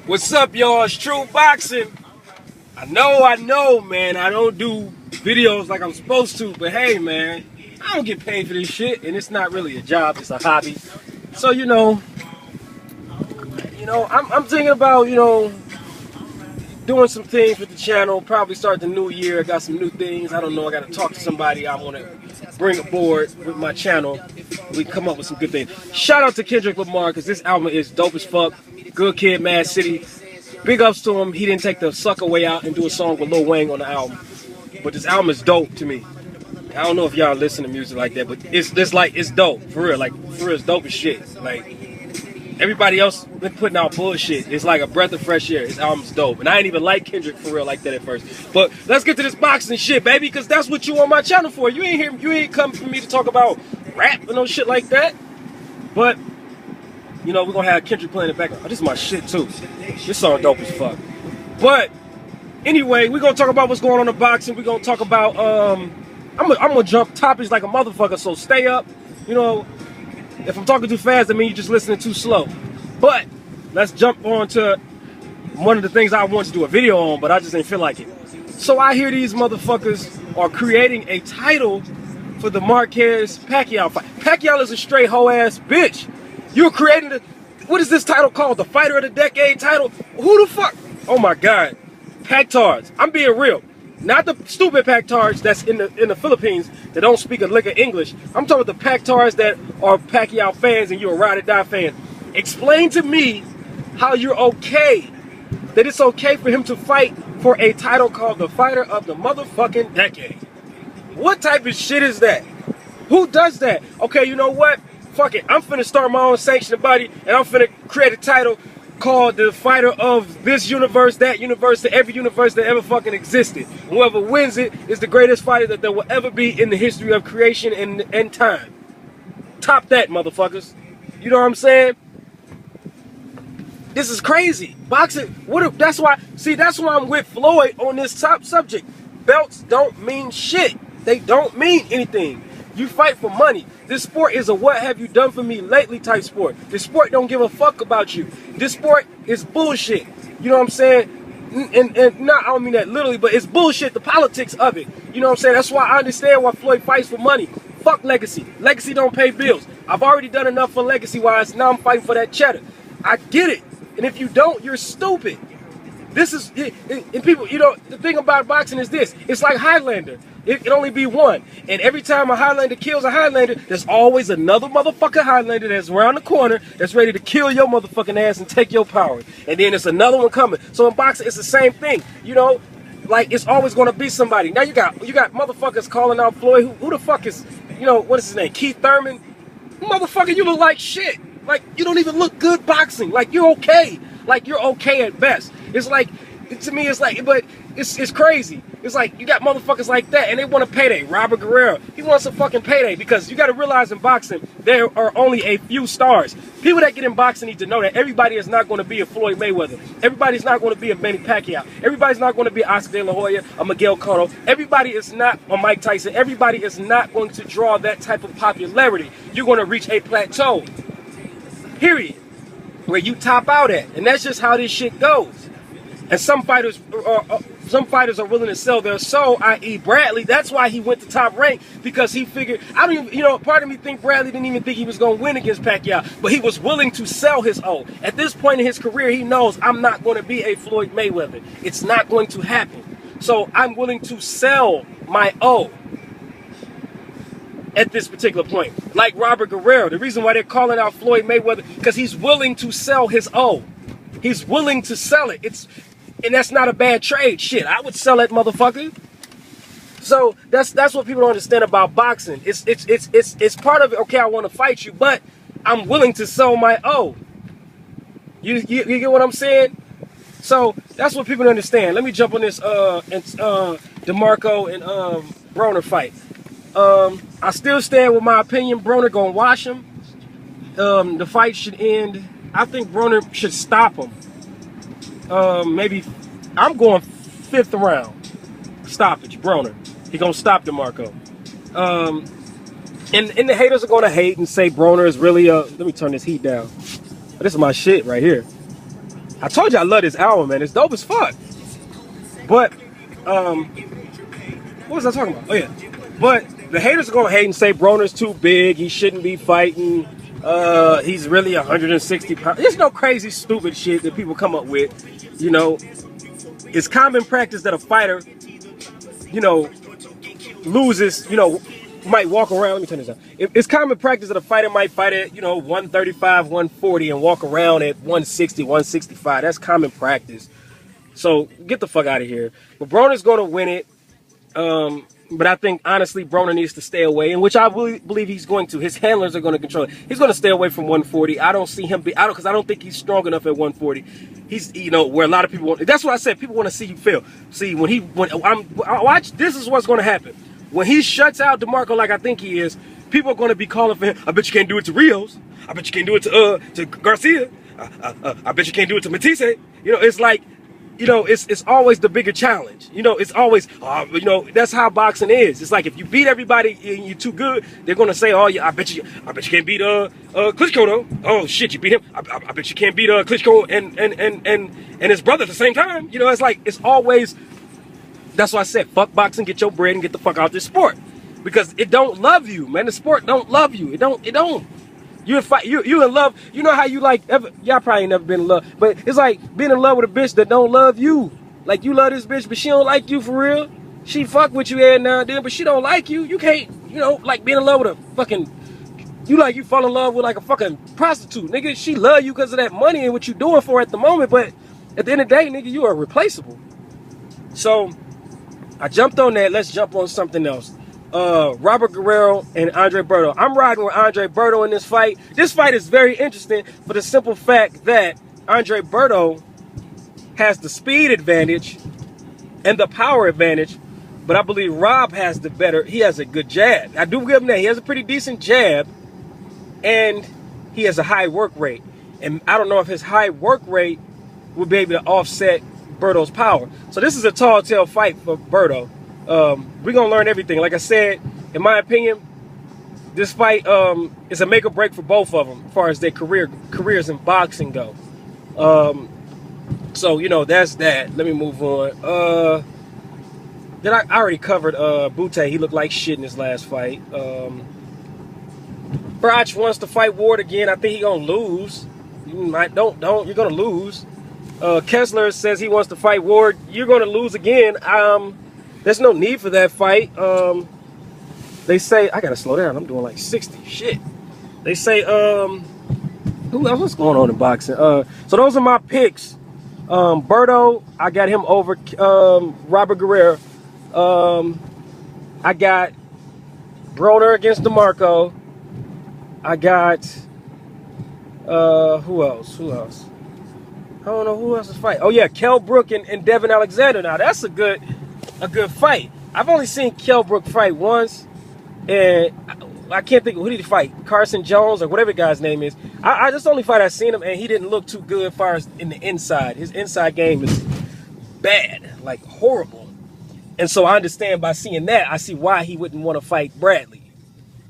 What's up, y'all? It's True Boxing. I know, man. I don't do videos like I'm supposed to, but hey, man, I don't get paid for this shit, and it's not really a job. It's a hobby. So, I'm thinking about, doing some things with the channel. Probably start the new year. I got some new things. I don't know. I got to talk to somebody I want to bring aboard with my channel. We come up with some good things. Shout out to Kendrick Lamar, because this album is dope as fuck. Good Kid, Mad City. Big ups to him. He didn't take the sucker way out and do a song with Lil Wayne on the album. But this album is dope to me. I don't know if y'all listen to music like that, but it's dope. For real. Like, for real, it's dope as shit. Like, everybody else been putting out bullshit. It's like a breath of fresh air. This album's dope. And I ain't even like Kendrick for real like that at first. But let's get to this boxing shit, baby, because that's what you on my channel for. You ain't come for me to talk about rap and no shit like that. But we're gonna have Kendrick playing in the background. Oh, this is my shit too. This song dope as fuck. But anyway, we're gonna talk about what's going on in boxing. We're gonna talk about I'm gonna jump topics like a motherfucker, so stay up. If I'm talking too fast, that means you're just listening too slow. But let's jump on to one of the things I want to do a video on, but I just ain't feel like it. So I hear these motherfuckers are creating a title for the Marquez Pacquiao fight. Pacquiao is a straight hoe ass bitch. You're creating what is this title called? The Fighter of the Decade title? Who the fuck? Oh my God. Pactards. I'm being real. Not the stupid Pactards that's in the Philippines that don't speak a lick of English. I'm talking about the Pactards that are Pacquiao fans and you're a ride or die fan. Explain to me how you're okay, that it's okay for him to fight for a title called the Fighter of the motherfucking Decade. What type of shit is that? Who does that? Okay, you know what? Fuck it. I'm finna start my own sanctioned body and I'm finna create a title called the Fighter of this universe, that universe, to every universe that ever fucking existed. Whoever wins it is the greatest fighter that there will ever be in the history of creation and time. Top that, motherfuckers. You know what I'm saying? This is crazy. Boxing, that's why I'm with Floyd on this top subject. Belts don't mean shit. They don't mean anything. You fight for money. This sport is a what have you done for me lately type sport. This sport don't give a fuck about you. This sport is bullshit. You know what I'm saying? And not, I don't mean that literally, but it's bullshit, the politics of it. You know what I'm saying? That's why I understand why Floyd fights for money. Fuck legacy. Legacy don't pay bills. I've already done enough for legacy-wise. Now I'm fighting for that cheddar. I get it. And if you don't, you're stupid. This is, and people, the thing about boxing is this. It's like Highlander. It can only be one. And every time a Highlander kills a Highlander, there's always another motherfucking Highlander that's around the corner that's ready to kill your motherfucking ass and take your power. And then there's another one coming. So in boxing, it's the same thing. Like it's always going to be somebody. Now you got motherfuckers calling out Floyd. Who the fuck is, what is his name? Keith Thurman? Motherfucker, you look like shit. Like, you don't even look good boxing. Like, you're okay. Like, you're okay at best. It's like, to me, it's like, but it's crazy. It's like, you got motherfuckers like that, and they want a payday. Robert Guerrero, he wants a fucking payday, because you got to realize in boxing, there are only a few stars. People that get in boxing need to know that everybody is not going to be a Floyd Mayweather. Everybody's not going to be a Manny Pacquiao. Everybody's not going to be Oscar De La Hoya, a Miguel Cotto. Everybody is not a Mike Tyson. Everybody is not going to draw that type of popularity. You're going to reach a plateau. Period. Where you top out at. And that's just how this shit goes. And some fighters are willing to sell their soul, i.e. Bradley. That's why he went to top rank, because he figured, I don't even, part of me think Bradley didn't even think he was going to win against Pacquiao, but he was willing to sell his O. At this point in his career, he knows I'm not going to be a Floyd Mayweather. It's not going to happen. So I'm willing to sell my O at this particular point. Like Robert Guerrero, the reason why they're calling out Floyd Mayweather, because he's willing to sell his O. He's willing to sell it. And that's not a bad trade. Shit, I would sell that motherfucker. So that's what people don't understand about boxing. It's part of it. Okay, I want to fight you, but I'm willing to sell my O. You get what I'm saying? So that's what people don't understand. Let me jump on this demarco and Broner fight. I still stand with my opinion. Broner gonna wash him. The fight should end. I think Broner should stop him. Maybe I'm going 5th round. Stoppage, Broner. He gonna stop DeMarco. And the haters are gonna hate and say Broner is really let me turn this heat down. This is my shit right here. I told you I love this album, man. It's dope as fuck. But what was I talking about? Oh yeah. But the haters are gonna hate and say Broner's too big. He shouldn't be fighting. He's really 160 pounds. There's no crazy, stupid shit that people come up with. You know, it's common practice that a fighter, you know, loses. You know, might walk around. Let me turn this down. It's common practice that a fighter might fight at, you know, 135, 140 and walk around at 160, 165. That's common practice. So get the fuck out of here. But Broner's gonna win it. But I think, honestly, Broner needs to stay away, and which I really believe he's going to. His handlers are going to control it. He's going to stay away from 140. I don't see him because I don't think he's strong enough at 140. He's, you know, where a lot of people want. That's what I said. People want to see you fail. See, when I watch, this is what's going to happen. When he shuts out DeMarco like I think he is, people are going to be calling for him. I bet you can't do it to Rios. I bet you can't do it to Garcia. I bet you can't do it to Matisse. You know, it's like, you know, it's always the bigger challenge. You know, it's always, you know, that's how boxing is. It's like if you beat everybody and you're too good, they're gonna say, oh yeah, I bet you can't beat Klitschko though. Oh shit, you beat him. I bet you can't beat Klitschko and his brother at the same time. You know, it's like it's always. That's why I said, fuck boxing, get your bread and get the fuck out this sport, because it don't love you, man. The sport don't love you. It don't. You in love. You know how you like, y'all probably ain't never been in love, but it's like being in love with a bitch that don't love you. Like you love this bitch, but she don't like you for real. She fuck with you every now and then, but she don't like you. You can't, you know, like being in love with a fucking, you fall in love with like a fucking prostitute. Nigga, she love you because of that money and what you doing for her at the moment, but at the end of the day, nigga, you are replaceable. So, I jumped on that. Let's jump on something else. Robert Guerrero and Andre Berto. I'm riding with Andre Berto in this fight. This fight is very interesting for the simple fact that Andre Berto has the speed advantage and the power advantage, but I believe Rob has the better. He has a good jab. I do give him that. He has a pretty decent jab, and he has a high work rate. And I don't know if his high work rate will be able to offset Berto's power. So this is a tall tale fight for Berto. We're gonna learn everything. Like I said, in my opinion, this fight is a make or break for both of them as far as their careers in boxing go. So you know, that's that. Let me move on. Then I already covered Butte. He looked like shit in his last fight. Brach wants to fight Ward again. I think he gonna lose. Don't. You're gonna lose. Kessler says he wants to fight Ward. You're gonna lose again. There's no need for that fight. They say, I gotta slow down. I'm doing like 60. Shit. They say, who else? What's going on in boxing? So those are my picks. Berto, I got him over Robert Guerrero. I got Broner against DeMarco. I got who else? I don't know who else is fighting. Oh yeah, Kell Brook and Devin Alexander. Now that's a good fight. I've only seen Kell Brook fight once, and I can't think of who did he fight. Carson Jones or whatever the guy's name is. I just the only fight I've seen him, and he didn't look too good as far as in the inside. His inside game is bad, like horrible. And so I understand by seeing that, I see why he wouldn't want to fight Bradley.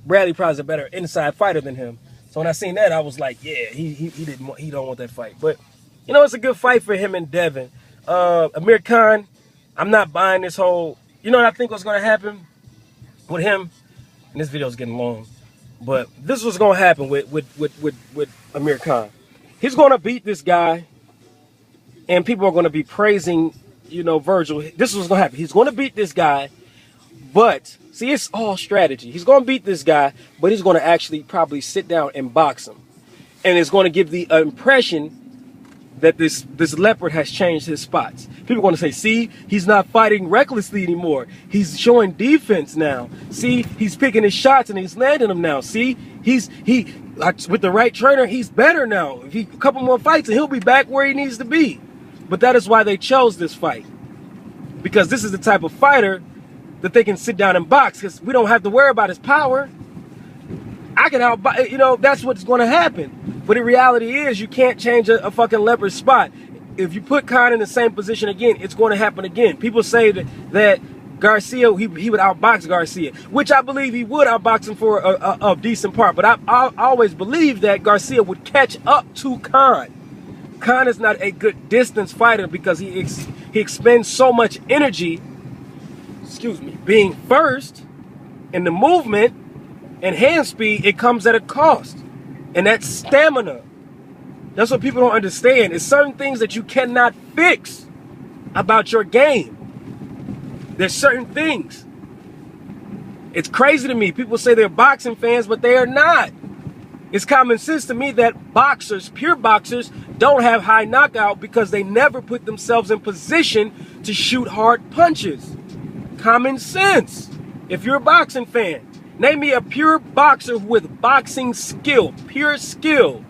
Bradley probably is a better inside fighter than him. So when I seen that, I was like, yeah, he don't want that fight. But you know, it's a good fight for him and Devin. Amir Khan, I'm not buying this whole, you know what I think was going to happen with him? And this video's getting long. But this was going to happen with Amir Khan. He's going to beat this guy, and people are going to be praising, you know, Virgil. This is what's going to happen. He's going to beat this guy, but, see, it's all strategy. He's going to beat this guy, but he's going to actually probably sit down and box him. And it's going to give the impression that this leopard has changed his spots. People are going to say, see, he's not fighting recklessly anymore. He's showing defense now. See, he's picking his shots and he's landing them now. See, with the right trainer, he's better now. If a couple more fights and he'll be back where he needs to be. But that is why they chose this fight. Because this is the type of fighter that they can sit down and box, because we don't have to worry about his power. I can you know, that's what's going to happen. But the reality is, you can't change a fucking leopard spot. If you put Khan in the same position again, it's going to happen again. People say that Garcia, he would outbox Garcia, which I believe he would outbox him for a decent part. But I always believed that Garcia would catch up to Khan. Khan is not a good distance fighter because he expends so much energy, being first in the movement and hand speed. It comes at a cost, and that's stamina. That's what people don't understand. It's certain things that you cannot fix about your game. There's certain things. It's crazy to me. People say they're boxing fans, but they are not. It's common sense to me that boxers, pure boxers, don't have high knockout because they never put themselves in position to shoot hard punches. Common sense. If you're a boxing fan, name me a pure boxer with boxing skill, pure skill,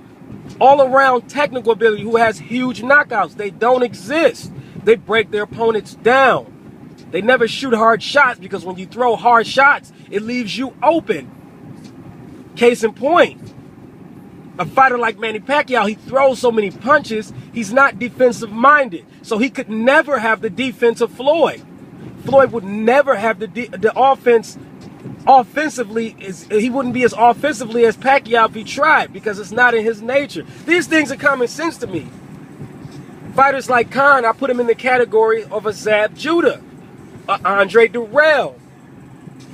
all around technical ability, who has huge knockouts. They don't exist. They break their opponents down. They never shoot hard shots because when you throw hard shots, it leaves you open. Case in point, a fighter like Manny Pacquiao, he throws so many punches, he's not defensive minded. So he could never have the defense of Floyd. Floyd would never have the offense offensively. He wouldn't be as offensively as Pacquiao if he tried, because it's not in his nature. These things are common sense to me. Fighters like Khan, I put him in the category of a Zab Judah, Andre Durrell.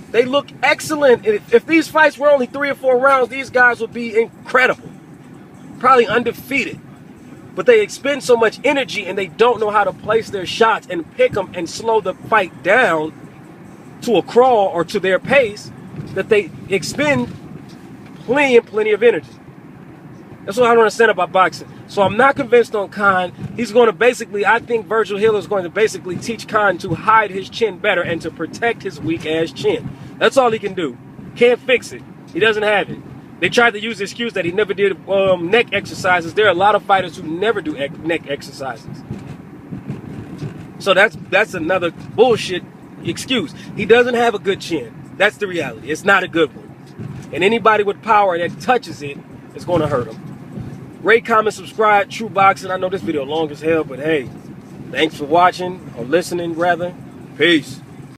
They look excellent. If these fights were only 3 or 4 rounds, these guys would be incredible. Probably undefeated. But they expend so much energy and they don't know how to place their shots and pick them and slow the fight down to a crawl or to their pace, that they expend plenty of energy. That's what I don't understand about boxing. So I'm not convinced on Khan. He's going to basically, I think Virgil Hill is going to basically teach Khan to hide his chin better and to protect his weak ass chin. That's all he can do. Can't fix it. He doesn't have it. They tried to use the excuse that he never did neck exercises. There are a lot of fighters who never do neck exercises. So that's another bullshit excuse. He doesn't have a good chin. That's the reality. It's not a good one. And anybody with power that touches it is going to hurt him. Rate, comment, subscribe. True Boxing. I know this video long as hell, but hey, thanks for watching, or listening rather. Peace.